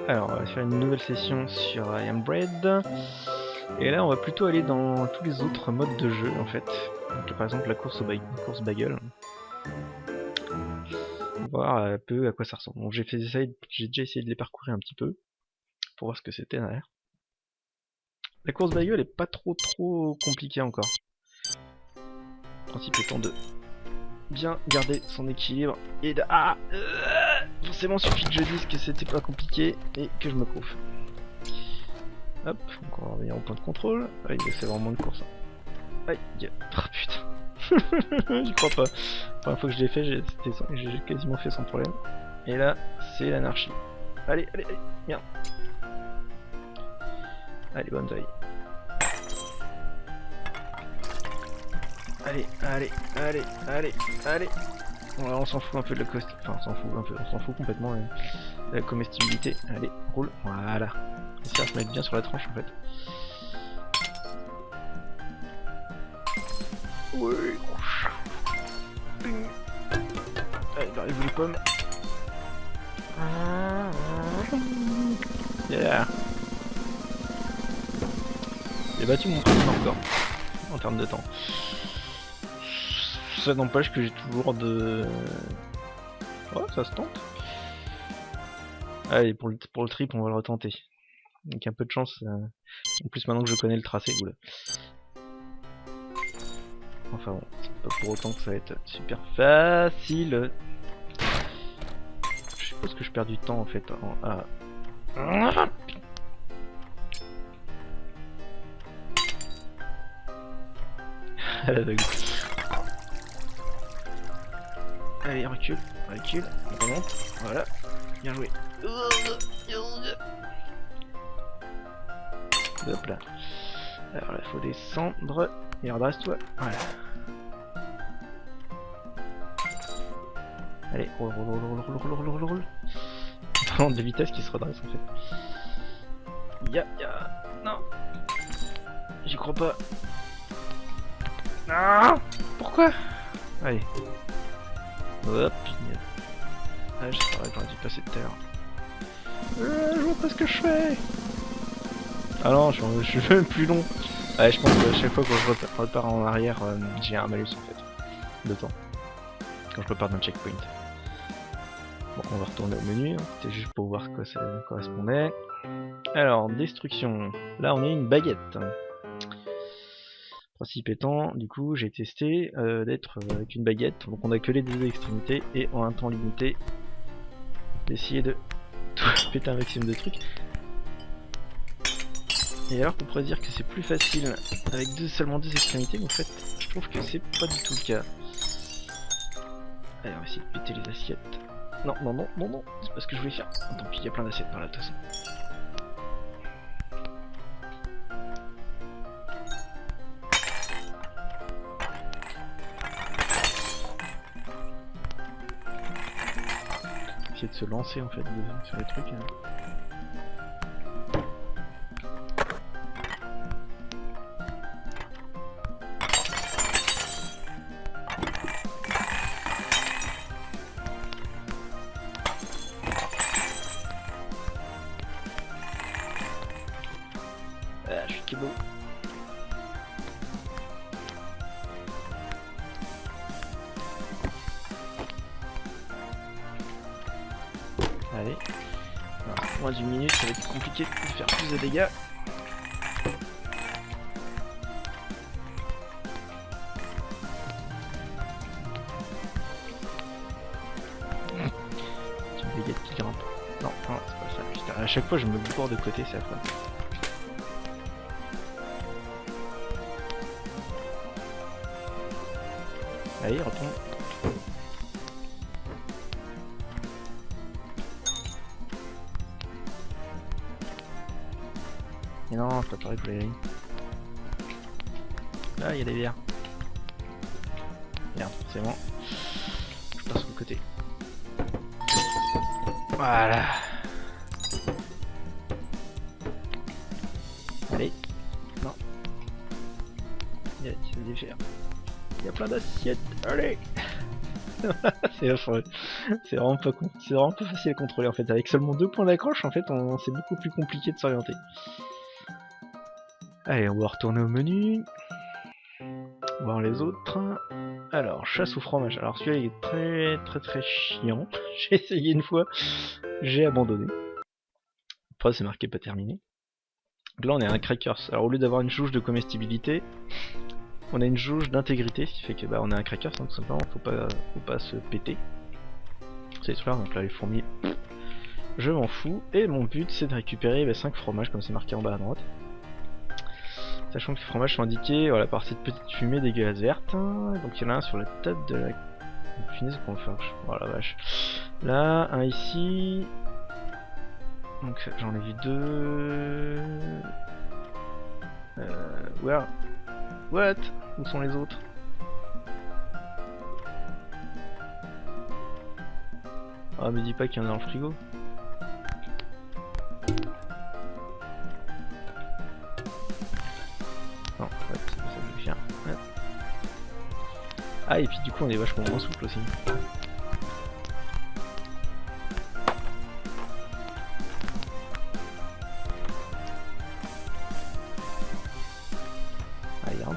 Alors, on va faire une nouvelle session sur I Am Bread. Et là, on va plutôt aller dans tous les autres modes de jeu, en fait. Donc, par exemple, la course bagel. Voir un peu à quoi ça ressemble. Donc, j'ai déjà essayé de les parcourir un petit peu, pour voir ce que c'était derrière. La course bagel est pas trop compliquée encore. Le principe étant de bien garder son équilibre et de... forcément, suffit que je dise que c'était pas compliqué et que je me prouve. Hop, donc on va revenir au point de contrôle. Aïe, c'est vraiment de course. Aïe, oh putain. J'y crois pas. La première fois que je l'ai fait, j'ai quasiment fait sans problème. Et là, c'est l'anarchie. Allez, allez, allez, merde. Allez, bonne taille. Allez, allez, allez, allez, allez. Bon, alors on s'en fout un peu de la cost... Enfin, on s'en fout un peu, on s'en fout complètement de la comestibilité. Allez, roule, voilà. Essayer à se mettre bien sur la tranche en fait. Oui. Allez, barrez-vous les pommes. Yeah. J'ai battu mon premier encore en termes de temps. Ça n'empêche que j'ai toujours de... Ouais, ça se tente. Allez, pour le trip, on va le retenter. Avec un peu de chance. En plus, maintenant que je connais le tracé, oula. Enfin bon, c'est pas pour autant que ça va être super facile. Je suppose que je perds du temps en fait. À l'aveugle. Allez, recule, recule, on remonte, voilà, bien joué. Hop là. Alors là, il faut descendre, et redresse-toi, voilà. Allez, roule, roule, roule, roule, roule, roule, roule, roule. Vraiment de vitesse qui se redresse en fait. Non. J'y crois pas. Non. Pourquoi? Allez. Hop, punaise. Ah, j'aurais dû passer de terre. Je vois pas ce que je fais. Ah non, je suis même plus long. Ouais, je pense que chaque fois que je repars en arrière, j'ai un malus en fait. De temps. Quand je repars d'un checkpoint. Bon, on va retourner au menu. C'était juste pour voir quoi ça correspondait. Alors, destruction. Là, on a une baguette. Principe étant, du coup, j'ai testé d'être avec une baguette. Donc, on a que les deux extrémités et en un temps limité, d'essayer de tout péter un maximum de trucs. Et alors qu'on pourrait dire que c'est plus facile avec seulement deux extrémités, mais en fait, je trouve que c'est pas du tout le cas. Allez, on va essayer de péter les assiettes. Non, non, non, non, non, c'est pas ce que je voulais faire. Tant pis, il y a plein d'assiettes par là, de toute façon. Essayer de se lancer en fait sur les trucs. Ah, je suis kebo. Allez. Alors, moins d'une minute, ça va être compliqué de faire plus de dégâts. C'est une baguette qui grimpe. Non, non, c'est pas ça. Putain, à chaque fois, je me bourre de côté, c'est affreux. Allez, retombe. Et non, c'est pas pareil pour les lignes. Là, il y a des bières. Merde, forcément. Je passe sur le côté. Voilà. Allez. Non. Il y a des fers. Il y a plein d'assiettes. Allez. C'est affreux. C'est vraiment pas con. C'est vraiment pas facile à contrôler en fait. Avec seulement 2 points d'accroche, en fait, c'est beaucoup plus compliqué de s'orienter. Allez, on va retourner au menu. Voir les autres. Alors, chasse au fromage. Alors celui-là il est très chiant. J'ai essayé une fois, j'ai abandonné. Après c'est marqué pas terminé. Donc là on est à un crackers. Alors au lieu d'avoir une jauge de comestibilité, on a une jauge d'intégrité, ce qui fait que bah on a un crackers, hein, tout simplement, faut pas se péter. C'est clair, donc là les fourmis, je m'en fous. Et mon but c'est de récupérer 5 fromages comme c'est marqué en bas à droite. Sachant que les fromages sont indiqués voilà, par cette petite fumée dégueulasse verte. Donc il y en a un sur la table de la... Finisse qu'on va faire. Oh la vache. Là, un ici. Donc j'en ai vu 2. Where? What? Où sont les autres? Ah, me dis pas qu'il y en a dans le frigo. Non, ouais, c'est pas ça que je veux faire. Ouais. Ah, et puis du coup, on est vachement moins souple aussi. Allez, hop.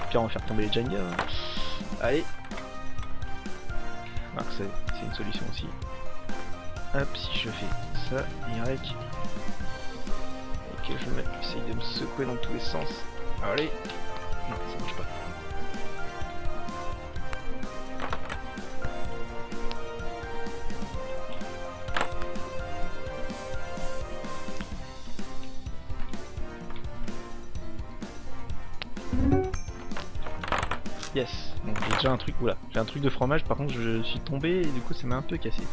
Puis on va faire tomber les Jenga. Hein. Allez. Alors c'est une solution aussi. Hop, si je fais ça, Y. Et que je essaye de me secouer dans tous les sens. Allez. Non, ça marche pas. Yes, donc j'ai déjà un truc, oula, j'ai un truc de fromage, par contre je suis tombé et du coup ça m'a un peu cassé.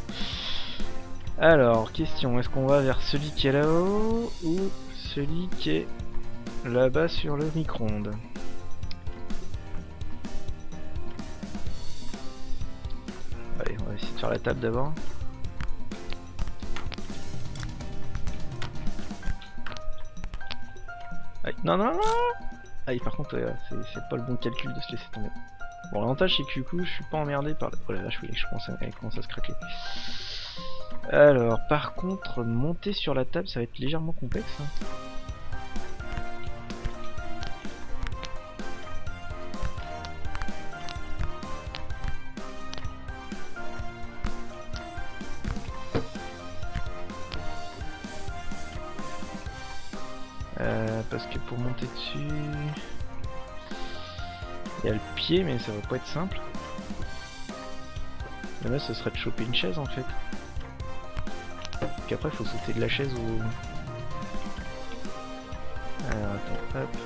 Alors, question, est-ce qu'on va vers celui qui est là-haut ou celui qui est là-bas sur le micro-ondes? Allez, on va essayer de faire la table d'abord. Non, non, non. Ah, par contre, c'est pas le bon calcul de se laisser tomber. Bon, l'avantage c'est que du coup, je suis pas emmerdé par... Oh la vache, oui, je commence à se craquer. Alors, par contre, monter sur la table, ça va être légèrement complexe. Hein. Parce que pour monter dessus... Il y a le pied, mais ça va pas être simple. Mais là, ce serait de choper une chaise en fait. Qu'après, il faut sauter de la chaise au... Alors, attends, hop.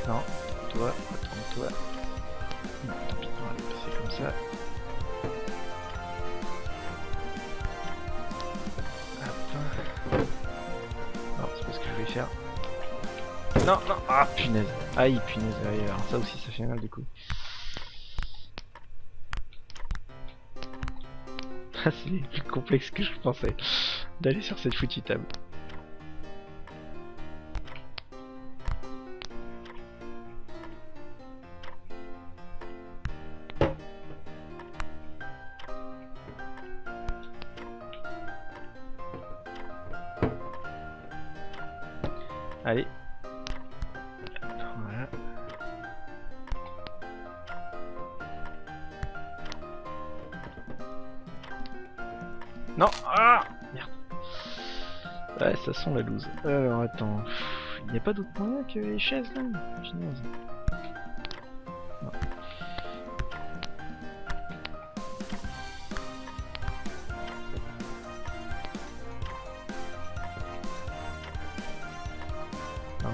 Non, toi, retourne-toi. Non, tant pis, on va le passer comme ça. Hop. Non, c'est pas ce que je vais faire. Non, non, ah punaise. Aïe, punaise, aïe, alors ça aussi ça fait mal du coup. Ah, c'est plus complexe que je pensais d'aller sur cette foutue table. Allez. Voilà. Non. Ah merde. Ouais, ça sent la loose. Alors attends. Il n'y a pas d'autre moyen que les chaises là? Punaise. Non. Non.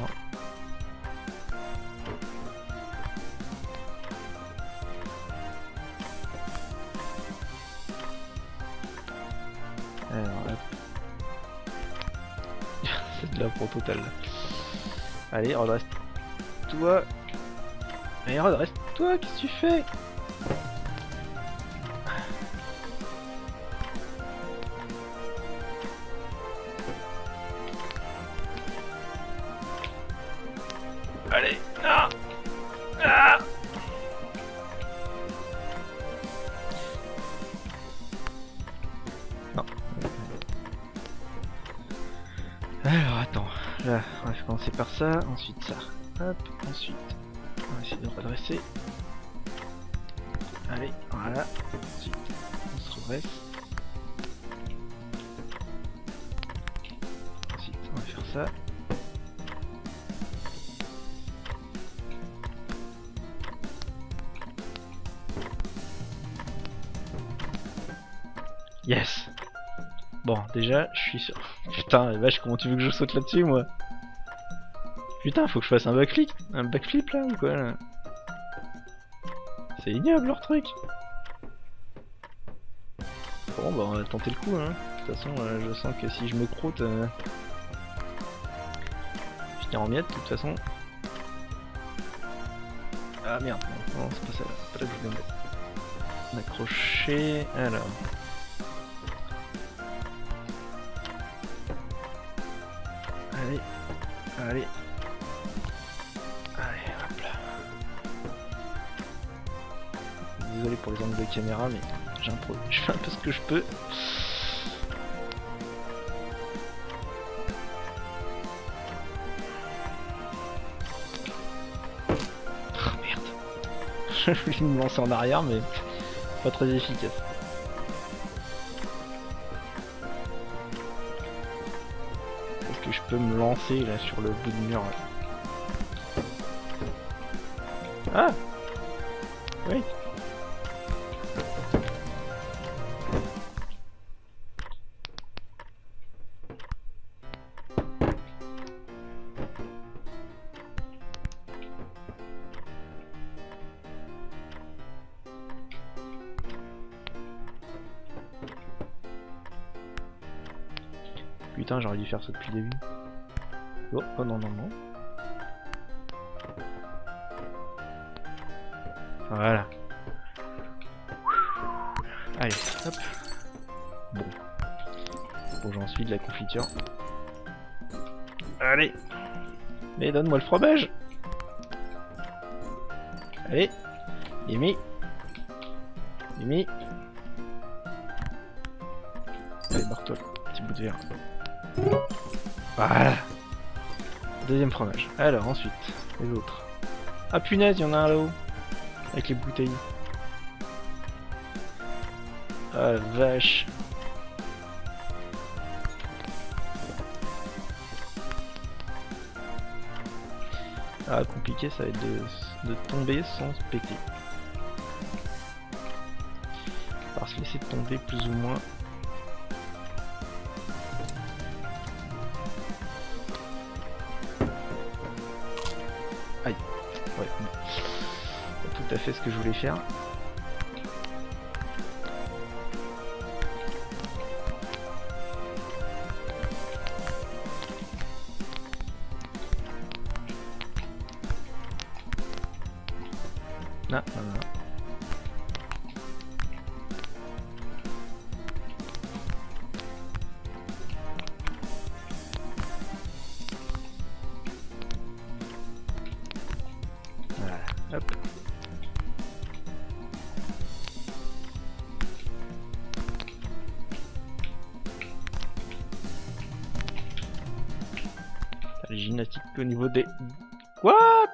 Alors là. C'est de la pro totale. Allez, redresse toi. Allez, redresse toi, qu'est-ce que tu fais? Alors attends, là on va commencer par ça, ensuite ça. Hop, ensuite on va essayer de redresser. Allez, voilà. Ensuite on se redresse. Ensuite on va faire ça. Yes. Bon, déjà, je suis sûr. Putain, la vache, comment tu veux que je saute là-dessus, moi? Putain, faut que je fasse un backflip là, ou quoi, là? C'est ignoble, leur truc. Bon, bah, on va tenter le coup, hein. De toute façon, je sens que si je me croûte, je tiens en miettes, de toute façon. Ah, merde, non, c'est pas ça, là. C'est pas là que je voulais me mettre. Accrocher, alors... Allez, allez. Allez, hop là. Désolé pour les angles de caméra, mais je fais un peu ce que je peux. Oh merde. Je voulais me lancer en arrière, mais pas très efficace. Est-ce que je peux me lancer là sur le bout du mur là? Ah oui. Putain, j'aurais dû faire ça depuis le début. Oh, oh non, non, non. Voilà. Allez, hop. Bon. Bon, j'en suis de la confiture. Allez. Mais donne-moi le fromage. Allez. Mimi. Mimi. Allez, barre-toi, petit bout de verre. Voilà. Deuxième fromage. Alors, ensuite, les autres. Ah punaise, il y en a un là-haut. Avec les bouteilles. Ah la vache. Ah, compliqué, ça va être de tomber sans se péter. On va se laisser tomber plus ou moins. Aïe. Ouais. Pas tout à fait ce que je voulais faire. Ah, voilà. Voilà, hop. La gymnastique au niveau des... What?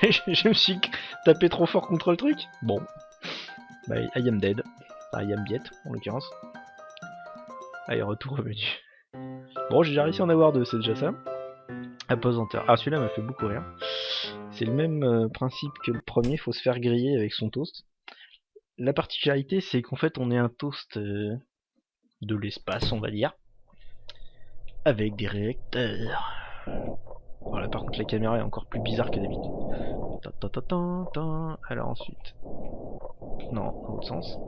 Je me suis tapé trop fort contre le truc. Bon. Bah, I am dead. Enfin, I am dead, en l'occurrence. Allez, retour au menu. Bon, j'ai déjà réussi à en avoir deux, c'est déjà ça. Apesanteur. Ah, celui-là m'a fait beaucoup rire. C'est le même principe que le premier, faut se faire griller avec son toast. La particularité, c'est qu'en fait, on est un toast de l'espace, on va dire. Avec des réacteurs. Voilà, par contre, la caméra est encore plus bizarre que d'habitude. Alors ensuite. Non, dans l'autre sens.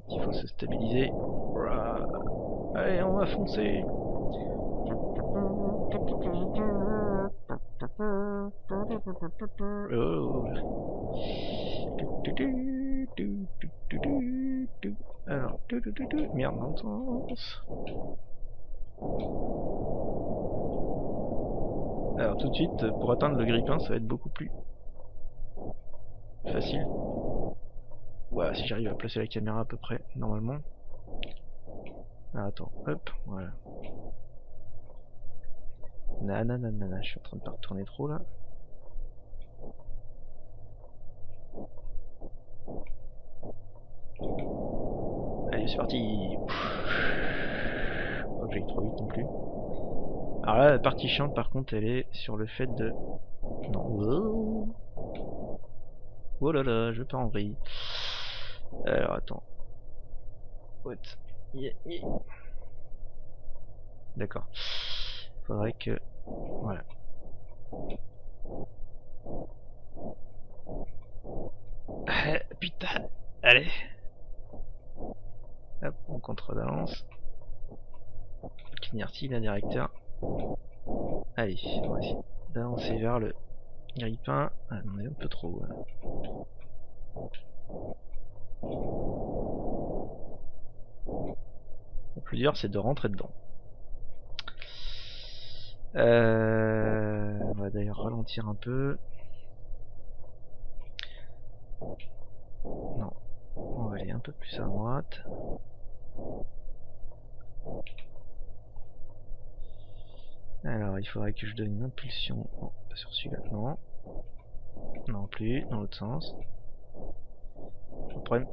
Il faut se stabiliser. Allez, on va foncer. Oh. Alors, merde, dans le sens. Alors tout de suite, pour atteindre le grille-pain, ça va être beaucoup plus facile. Voilà, si j'arrive à placer la caméra à peu près, normalement. Ah, attends, hop, voilà. Nanana, je suis en train de pas retourner trop là. Allez, c'est parti. Pas que j'aille trop vite non plus. Alors là, la partie chiante par contre, elle est sur le fait de... Non. Oh là là, je pars en vrille. Alors attends. What? Yeah. D'accord. Faudrait que... Voilà. Ah, putain. Allez. Hop, on contrebalance. Inertie, la directeur. Allez, on va essayer d'avancer vers le grippin. Ah, on est un peu trop. Le plus dur, c'est de rentrer dedans. On va d'ailleurs ralentir un peu. Non, on va aller un peu plus à droite. Alors, il faudrait que je donne une impulsion. Oh, pas sur celui-là, non. Non plus, dans l'autre sens. Le problème,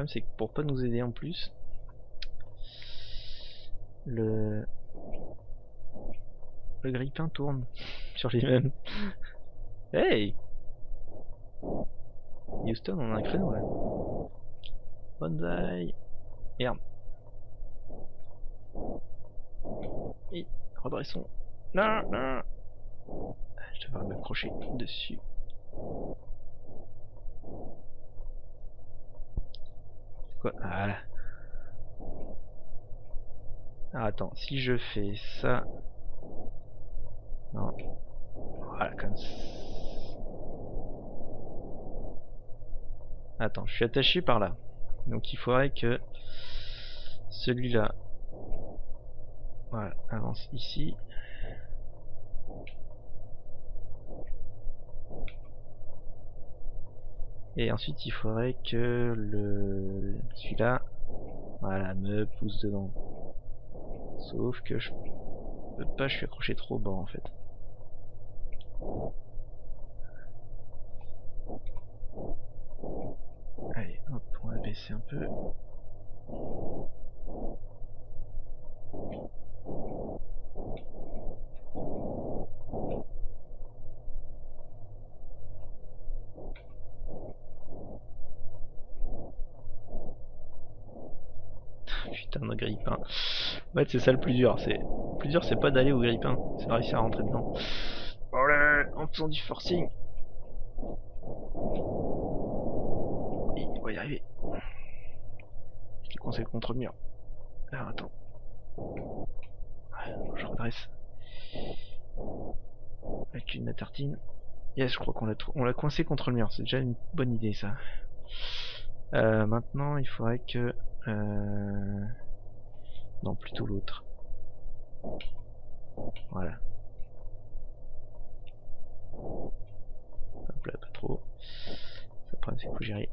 c'est que pour pas nous aider en plus, le grippin tourne sur lui-même. Hey, Houston, on a un créneau là. Bonsaï. Merde. Et redressons. Non, non. Je devrais m'accrocher dessus. C'est quoi? Voilà. Ah, attends, si je fais ça... Non. Voilà, comme ça. Attends, je suis attaché par là. Donc il faudrait que celui-là, voilà, avance ici. Et ensuite il faudrait que celui-là, voilà, me pousse dedans. Sauf que je peux pas, je suis accroché trop bas en fait. Allez, hop, on va baisser un peu. Putain de grippin. En fait c'est ça le plus dur. Le plus dur c'est pas d'aller au grippin, c'est de réussir à rentrer dedans. Voilà, en faisant du forcing. Oui, on va y arriver. Je l'ai coincé contre le mur. Alors attends. Je redresse. Avec une tartine. Yes, je crois qu'on l'a coincé contre le mur. C'est déjà une bonne idée ça. Maintenant, il faudrait que... Non, plutôt l'autre. Voilà. Hop là, pas trop. Le problème, c'est qu'il faut gérer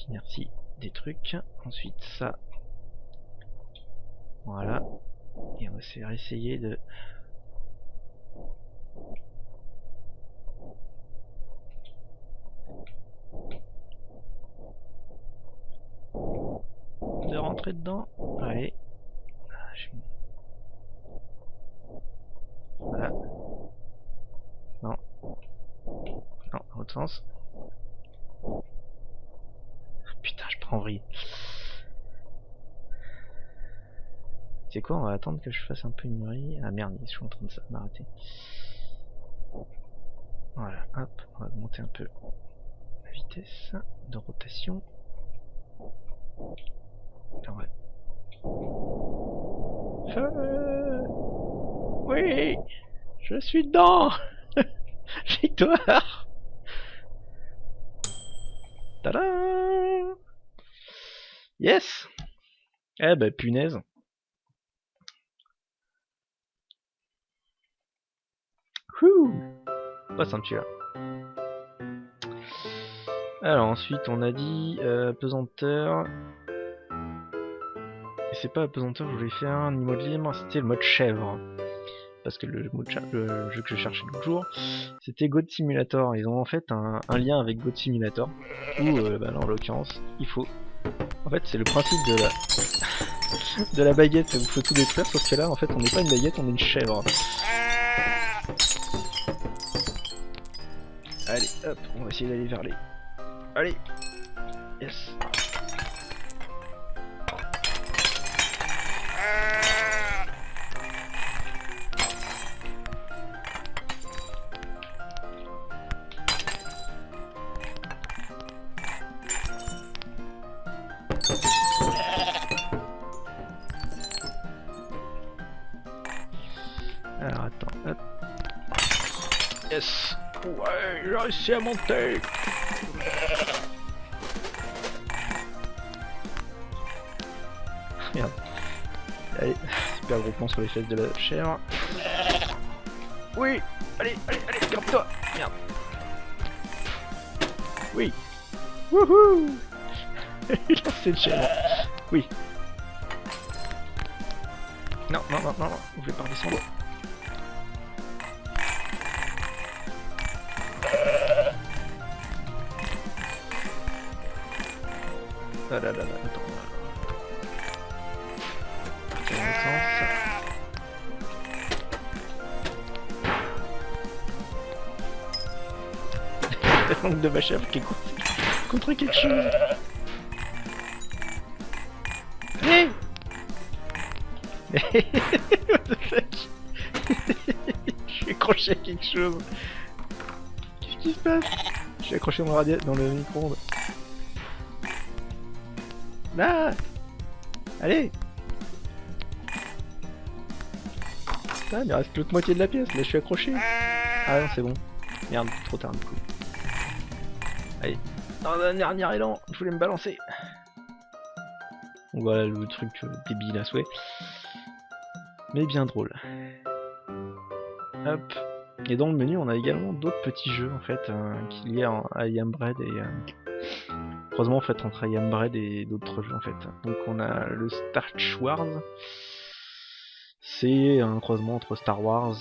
l'inertie des trucs. Ensuite, ça. Voilà. Et on va essayer de... rentrer dedans. Allez. Voilà. Non. Non, dans l'autre sens. Putain, je prends en vrille. C'est quoi, on va attendre que je fasse un peu une vrille. Ah merde, je suis en train de m'arrêter. Voilà, hop, on va augmenter un peu la vitesse de rotation. Ah ouais. Oui, je suis dedans. Victoire. Tadam. Yes. Eh ben punaise. Ouh. Pas simple celui-là. Alors ensuite on a dit pesanteur. Et c'est pas pesanteur que je voulais faire ni mode libre, c'était le mode chèvre. Parce que le jeu que je cherchais l'autre jour, c'était Goat Simulator. Ils ont en fait un lien avec Goat Simulator, où bah là, en l'occurrence, il faut... En fait c'est le principe de la baguette où il faut tout détruire, sauf que là en fait on n'est pas une baguette, on est une chèvre. Allez, hop, on va essayer d'aller vers les... Allez. Yes. Alors attends, hop. Yes. Ouais, j'ai réussi à monter. Merde. Allez, super gros plan sur les fesses de la chèvre. Oui. Allez, allez, allez, garde-toi. Merde. Oui. Wouhou. Il a lancé le chèvre. Oui. Non, non, non, non, non, je vais pas redescendre. Ah là là là, attends. Partir dans le sens. La langue de ma chèvre qui est contre quelque chose. Allez. What the fuck. Je suis accroché à quelque chose. Qu'est-ce qui se passe? Je suis accroché dans le micro-ondes. Là. Allez. Ah, il me reste l'autre moitié de la pièce, là je suis accroché. Ah non, c'est bon. Merde, trop tard du coup. Allez. Non, un dernier élan, je voulais me balancer. Donc voilà le truc débile à souhait. Mais bien drôle. Hop. Et dans le menu, on a également d'autres petits jeux en fait qui liés à I Am Bread et croisement en fait entre I Am Bread et d'autres jeux en fait. Donc on a le Starch Wars. C'est un croisement entre Star Wars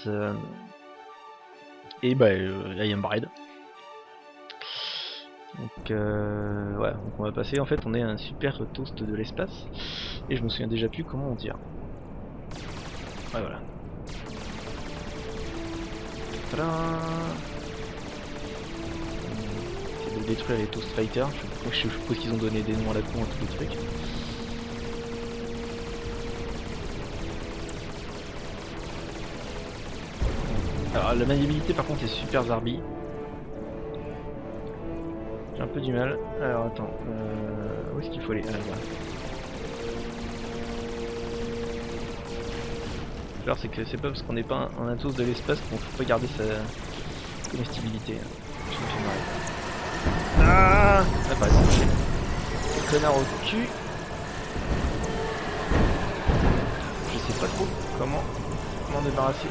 et I Am Bread. Donc ouais, donc on va passer, en fait on est un super toast de l'espace et je me souviens déjà plus comment on tire. Ouais voilà. C'est de détruire les Toast Fighters, je suppose qu'ils ont donné des noms à la con à tous les trucs. Alors la maniabilité par contre est super zarbi. J'ai un peu du mal. Alors attends, où est-ce qu'il faut aller? Ah là. Alors c'est que c'est pas parce qu'on n'est pas un atos de l'espace qu'on faut pas garder sa comestibilité. Ah, ça passe. Connard au cul. Je sais pas trop comment m'en débarrasser.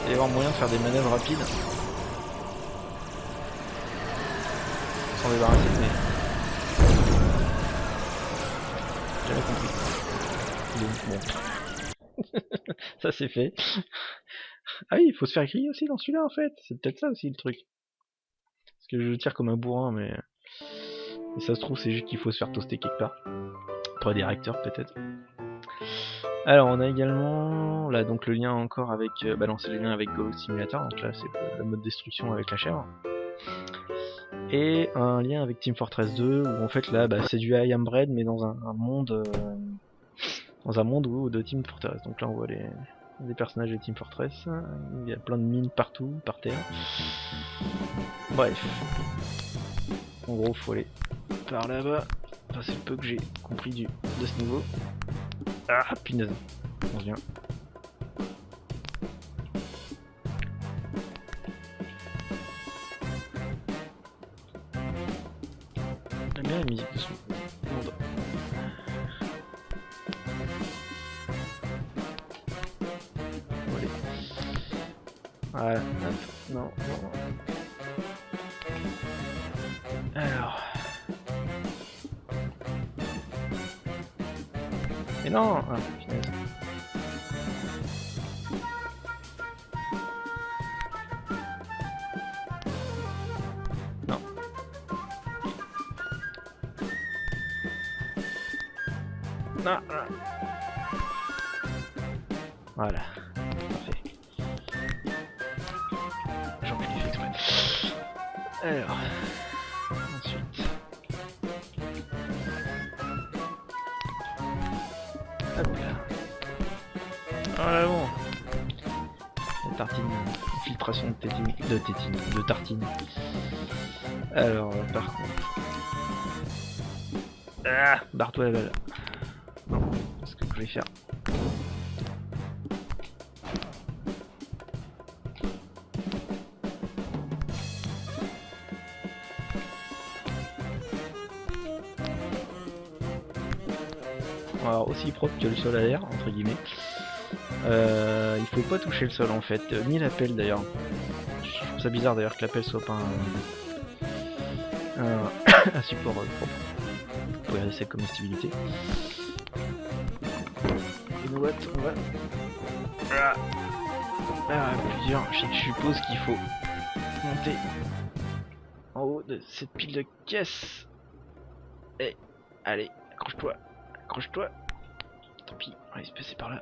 Il va y avoir moyen de faire des manœuvres rapides. S'en débarrasser, mais jamais compris. Donc bon. Ça c'est fait. Ah oui, il faut se faire griller aussi dans celui-là en fait. C'est peut-être ça aussi le truc. Parce que je tire comme un bourrin, mais ça se trouve c'est juste qu'il faut se faire toaster quelque part. Pour des réacteurs peut-être. Alors on a également là donc le lien encore avec balancer le lien avec Goat Simulator, donc là c'est le mode destruction avec la chèvre. Et un lien avec Team Fortress 2 où en fait là c'est du I Am Bread mais dans un monde de Team Fortress. Donc là on voit les personnages de Team Fortress, il y a plein de mines partout, par terre. Bref. En gros faut aller par là-bas. Enfin c'est le peu que j'ai compris de ce niveau. Ah punaise. On vient. J'aime bien la musique de ce monde. Allez. Voilà. Non, non. Mais non. Ah, punaise. Non. Non, non. Voilà. Parfait. Genre je l'ai fait exprès. Alors. Ensuite. Hop là. Voilà bon. La tartine. Filtration de tétine. De tartine. Alors par contre. Ah, barre-toi la balle. Non, c'est ce que je voulais faire. Alors aussi propre que le sol à l'air, entre guillemets. Il faut pas toucher le sol en fait, ni la pelle d'ailleurs. Je trouve ça bizarre d'ailleurs que la pelle soit pas un support propre pour sa comestibilité. You know what, on va... plusieurs, je suppose qu'il faut monter en haut de cette pile de caisses. Et allez, accroche-toi, accroche-toi. Tant pis, on va se passer par là.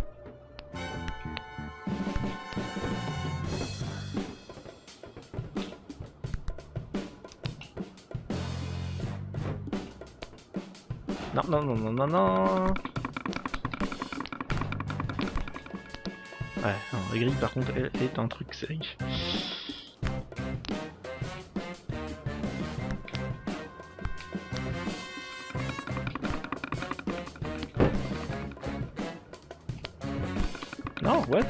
Non, non, non, non, non, non. Ouais, non, la grille par contre, elle est un truc safe. Non, what?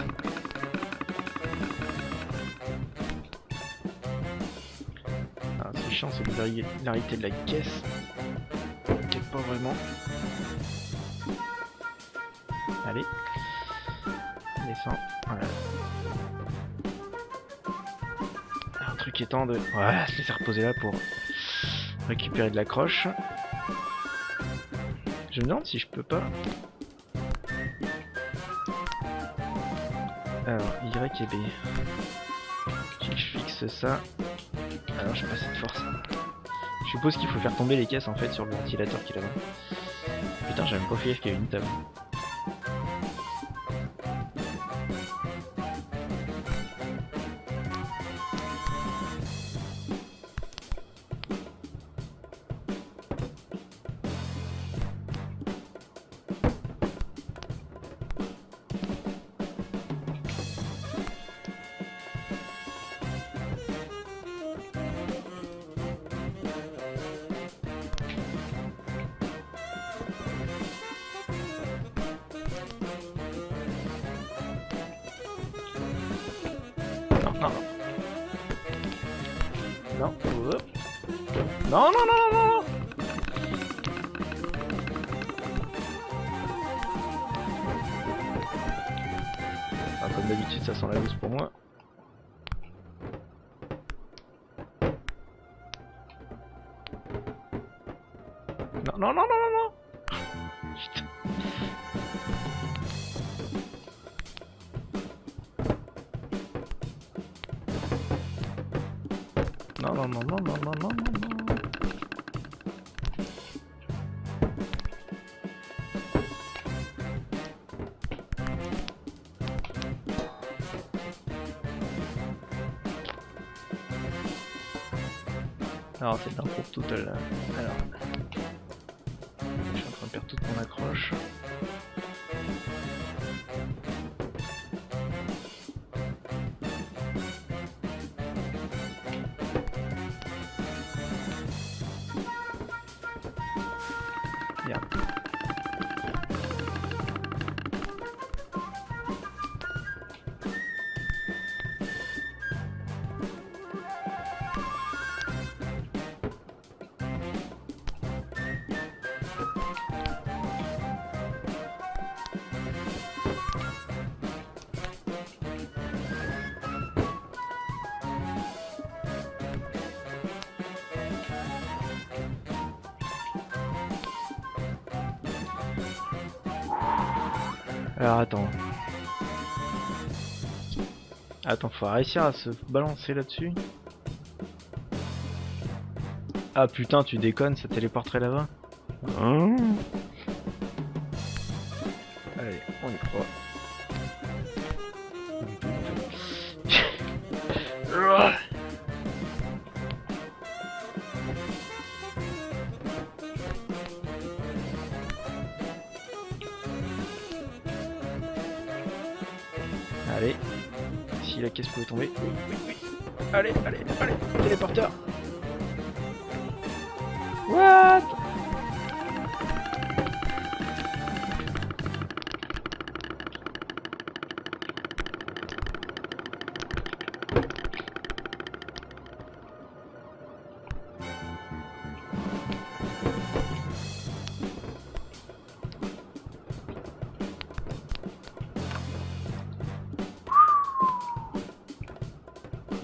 Alors, c'est chiant, c'est l'arrêté de la caisse. Qui est pas vraiment. Allez. Descends. Voilà. Un truc étant de... Voilà, se laisser reposer là pour récupérer de la croche. Je me demande si je peux pas... Alors, Y et B. Si je fixe ça... Alors, j'ai pas assez de force. Je suppose qu'il faut faire tomber les caisses en fait sur le ventilateur qui est là-bas. Putain, j'ai même pas fait qu'il y avait une table. Non. Non. Non, non, non, non, non. Ah, comme d'habitude, ça sent la loose pour moi. Non, non, non, non, non, non. Putain. Non, non, non, non, non, non, non, non. Alors, c'est l'impro toute là. Alors. Je suis en train de perdre toute mon accroche. Bien. Alors attends. Attends, faut réussir à se balancer là-dessus. Ah putain, tu déconnes, ça téléporterait là-bas. Hein? Allez, on y croit. Allez, si la caisse pouvait tomber. Oui, oui, oui. Allez, allez, allez, téléporteur. What?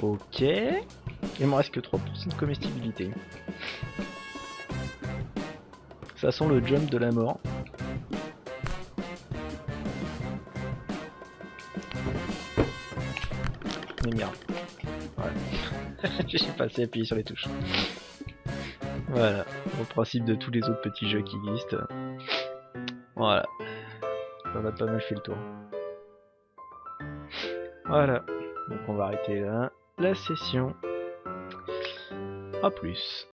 Ok. Il me reste que 3% de comestibilité. Ça sent le jump de la mort. Mais merde. Voilà. J'ai pas assez appuyé sur les touches. Voilà. Au principe de tous les autres petits jeux qui existent. Voilà. On a pas mal fait le tour. Voilà. Donc on va arrêter là la session. A plus.